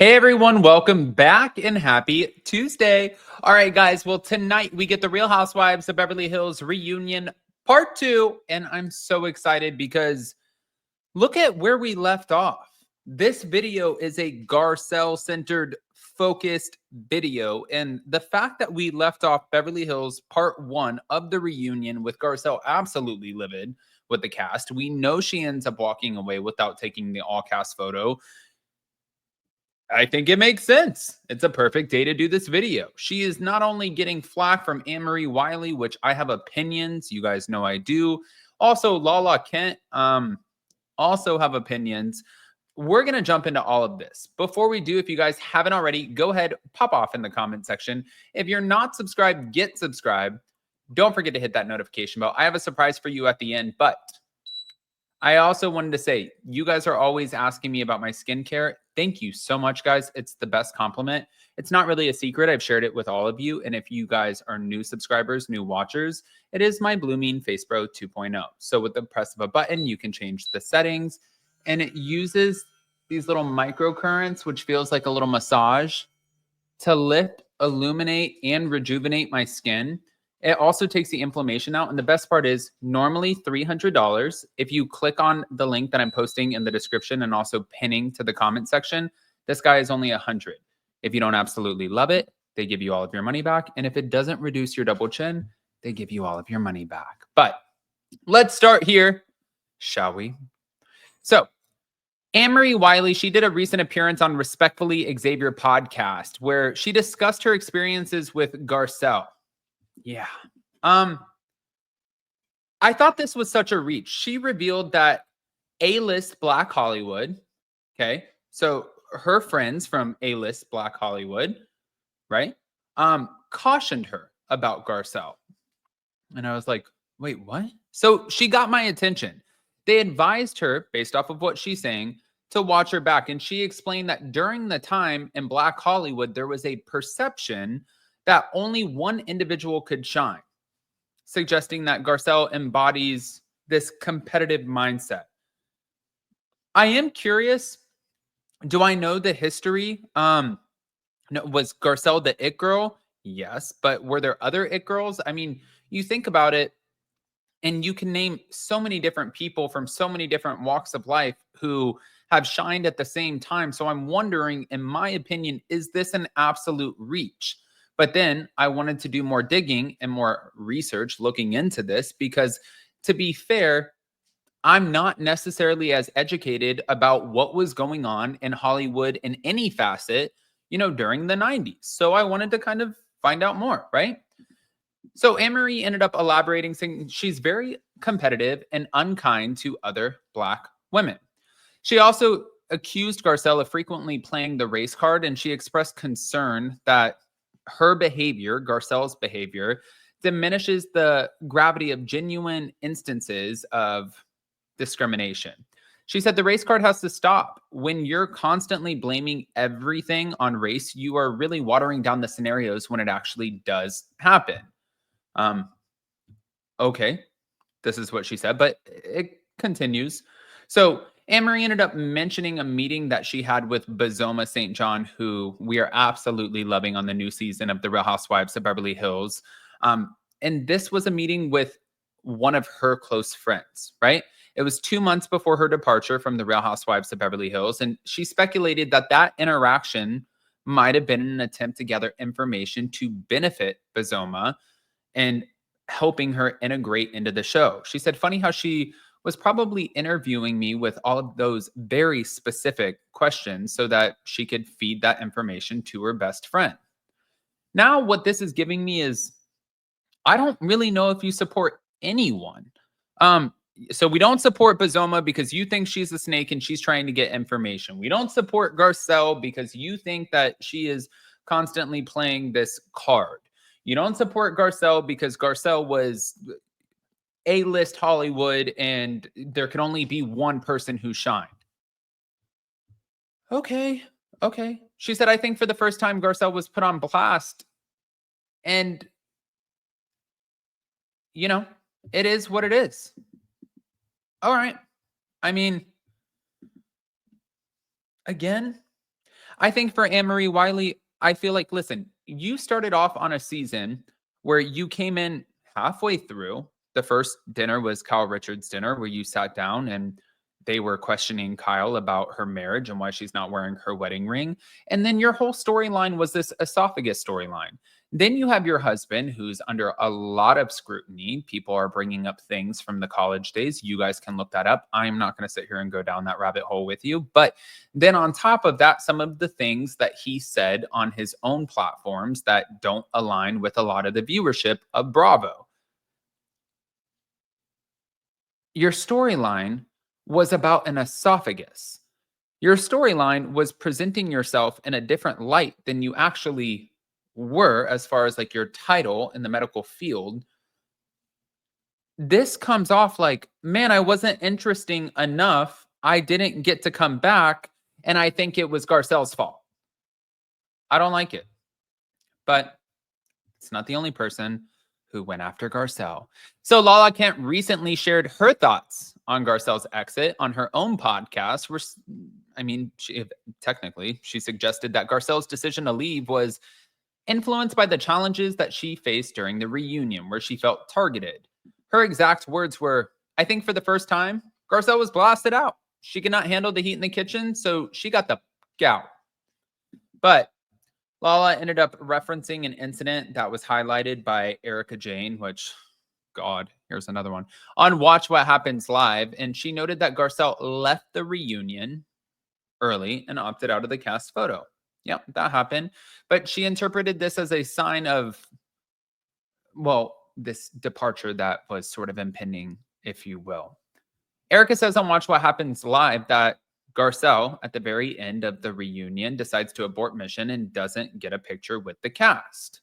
Hey everyone, welcome back and happy Tuesday. All right, guys. Well, tonight we get the Real Housewives of Beverly Hills reunion part 2, and I'm so excited because look at where we left off. This video is a Garcelle centered, focused video, and the fact that we left off Beverly Hills part 1 of the reunion with Garcelle absolutely livid with the cast. We know she ends up walking away without taking the all cast photo. I think it makes sense. It's a perfect day to do this video. She is not only getting flack from Annemarie, Wiley, which I have opinions. You guys know I do. Also, Lala Kent also have opinions. We're going to jump into all of this. Before we do, if you guys haven't already, go ahead, pop off in the comment section. If you're not subscribed, get subscribed. Don't forget to hit that notification bell. I have a surprise for you at the end, but I also wanted to say, you guys are always asking me about my skincare. Thank you so much, guys. It's the best compliment. It's not really a secret. I've shared it with all of you. And if you guys are new subscribers, new watchers, it is my Blooming Face Pro 2.0. So with the press of a button, you can change the settings. And it uses these little microcurrents, which feels like a little massage, to lift, illuminate, and rejuvenate my skin. It also takes the inflammation out. And the best part is normally $300. If you click on the link that I'm posting in the description and also pinning to the comment section, this guy is only $100. If you don't absolutely love it, they give you all of your money back. And if it doesn't reduce your double chin, they give you all of your money back. But let's start here, shall we? So Annemarie Wiley, she did a recent appearance on Respectfully Xavier podcast where she discussed her experiences with Garcelle. Yeah. I thought this was such a reach. She revealed that A-list Black Hollywood, okay? So her friends from A-list Black Hollywood, right? Cautioned her about Garcelle. And I was like, wait, what? So she got my attention. They advised her, based off of what she's saying, to watch her back. And she explained that during the time in Black Hollywood, there was a perception that only one individual could shine, suggesting that Garcelle embodies this competitive mindset. I am curious, do I know the history? No, was Garcelle the it girl? Yes, but were there other it girls? I mean, you think about it, and you can name so many different people from so many different walks of life who have shined at the same time. So I'm wondering, in my opinion, is this an absolute reach? But then I wanted to do more digging and more research looking into this because, to be fair, I'm not necessarily as educated about what was going on in Hollywood in any facet, during the 90s. So I wanted to kind of find out more, right? So Annemarie ended up elaborating, saying she's very competitive and unkind to other Black women. She also accused Garcelle of frequently playing the race card, and she expressed concern that her behavior, Garcelle's behavior, diminishes the gravity of genuine instances of discrimination. She said the race card has to stop. When you're constantly blaming everything on race, you are really watering down the scenarios when it actually does happen. Okay, this is what she said, but it continues. So Annemarie ended up mentioning a meeting that she had with Bozoma St. John, who we are absolutely loving on the new season of The Real Housewives of Beverly Hills. And this was a meeting with one of her close friends, right? It was 2 months before her departure from The Real Housewives of Beverly Hills. And she speculated that that interaction might have been an attempt to gather information to benefit Bozoma and helping her integrate into the show. She said, funny how she was probably interviewing me with all of those very specific questions so that she could feed that information to her best friend. Now, what this is giving me is, I don't really know if you support anyone. So we don't support Bozoma because you think she's a snake and she's trying to get information. We don't support Garcelle because you think that she is constantly playing this card. You don't support Garcelle because Garcelle was A-list Hollywood and there can only be one person who shined. Okay. She said, I think for the first time Garcelle was put on blast. And, it is what it is. All right. I mean, again, I think for Annemarie, Wiley, I feel like, listen, you started off on a season where you came in halfway through. The first dinner was Kyle Richards' dinner, where you sat down and they were questioning Kyle about her marriage and why she's not wearing her wedding ring. And then your whole storyline was this esophagus storyline. Then you have your husband who's under a lot of scrutiny. People are bringing up things from the college days. You guys can look that up. I'm not going to sit here and go down that rabbit hole with you. But then on top of that, some of the things that he said on his own platforms that don't align with a lot of the viewership of Bravo. Your storyline was about an esophagus. Your storyline was presenting yourself in a different light than you actually were as far as like your title in the medical field. This comes off like, man, I wasn't interesting enough. I didn't get to come back. And I think it was Garcelle's fault. I don't like it. But it's not the only person who went after Garcelle. So Lala Kent recently shared her thoughts on Garcelle's exit on her own podcast. Where, I mean, technically, she suggested that Garcelle's decision to leave was influenced by the challenges that she faced during the reunion, where she felt targeted. Her exact words were, I think for the first time, Garcelle was blasted out. She could not handle the heat in the kitchen, so she got the out. But Lala ended up referencing an incident that was highlighted by Erica Jane, which, God, here's another one, on Watch What Happens Live. And she noted that Garcelle left the reunion early and opted out of the cast photo. Yep, that happened. But she interpreted this as a sign of, well, this departure that was sort of impending, if you will. Erica says on Watch What Happens Live that Garcelle, at the very end of the reunion, decides to abort mission and doesn't get a picture with the cast.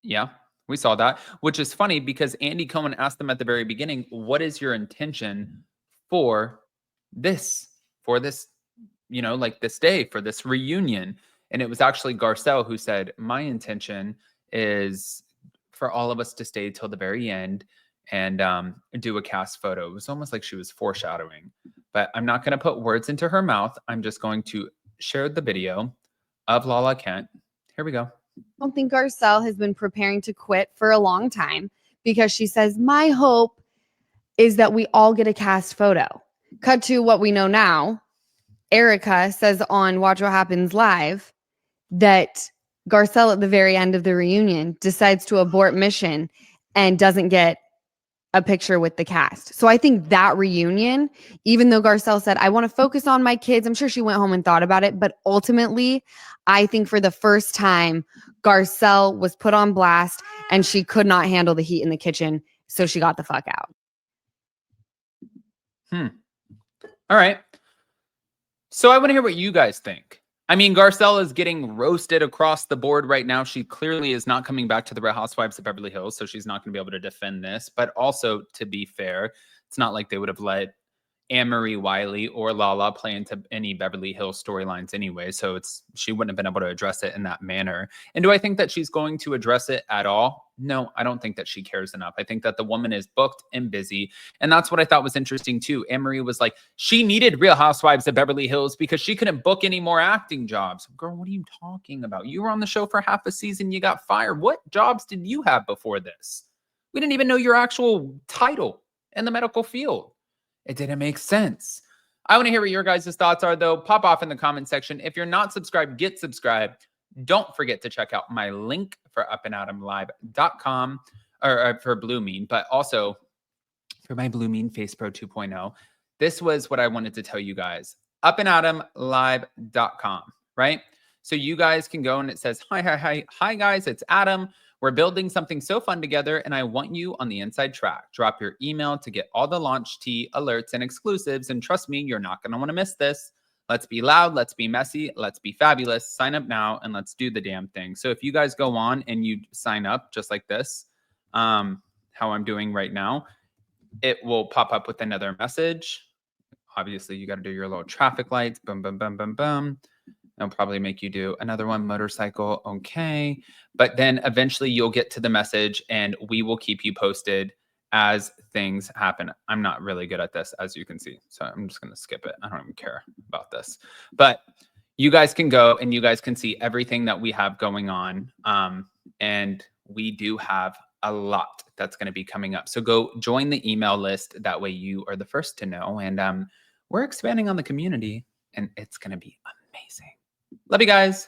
Yeah, we saw that, which is funny because Andy Cohen asked them at the very beginning, what is your intention for this, you know, like this day, for this reunion? And it was actually Garcelle who said, my intention is for all of us to stay till the very end and do a cast photo. It was almost like she was foreshadowing, but I'm not going to put words into her mouth. I'm just going to share the video of Lala Kent. Here we go. I don't think Garcelle has been preparing to quit for a long time because she says, my hope is that we all get a cast photo. Cut to what we know now. Erica says on Watch What Happens Live that Garcelle at the very end of the reunion decides to abort mission and doesn't get a picture with the cast. So I think that reunion, even though Garcelle said, I want to focus on my kids, I'm sure she went home and thought about it. But ultimately, I think for the first time, Garcelle was put on blast and she could not handle the heat in the kitchen. So she got the fuck out. All right. So I want to hear what you guys think. I mean, Garcelle is getting roasted across the board right now. She clearly is not coming back to the Real Housewives of Beverly Hills, so she's not going to be able to defend this. But also, to be fair, it's not like they would have let Annemarie, Wiley, or Lala play into any Beverly Hills storylines anyway, so she wouldn't have been able to address it in that manner. And do I think that she's going to address it at all? No, I don't think that she cares enough. I think that the woman is booked and busy, and that's what I thought was interesting too. Annemarie was like, she needed Real Housewives of Beverly Hills because she couldn't book any more acting jobs. Girl, what are you talking about? You were on the show for half a season, you got fired. What jobs did you have before this? We didn't even know your actual title in the medical field. It didn't make sense. I want to hear what your guys' thoughts are, though. Pop off in the comment section. If you're not subscribed, get subscribed. Don't forget to check out my link for upandadamlive.com or for Blue Mean, but also for my Blue Mean Face Pro 2.0. This was what I wanted to tell you guys. upandadamlive.com, right? So you guys can go and it says, hi guys, it's Adam. We're building something so fun together, and I want you on the inside track. Drop your email to get all the launch tea, alerts, and exclusives, and trust me, you're not going to want to miss this. Let's be loud, let's be messy, let's be fabulous. Sign up now, and let's do the damn thing. So if you guys go on and you sign up just like this, how I'm doing right now, it will pop up with another message. Obviously, you got to do your little traffic lights. Boom, boom, boom, boom, boom. They'll probably make you do another one, motorcycle. Okay. But then eventually you'll get to the message and we will keep you posted as things happen. I'm not really good at this, as you can see. So I'm just going to skip it. I don't even care about this. But you guys can go and you guys can see everything that we have going on. And we do have a lot that's going to be coming up. So go join the email list. That way you are the first to know. And we're expanding on the community and it's going to be amazing. Love you guys.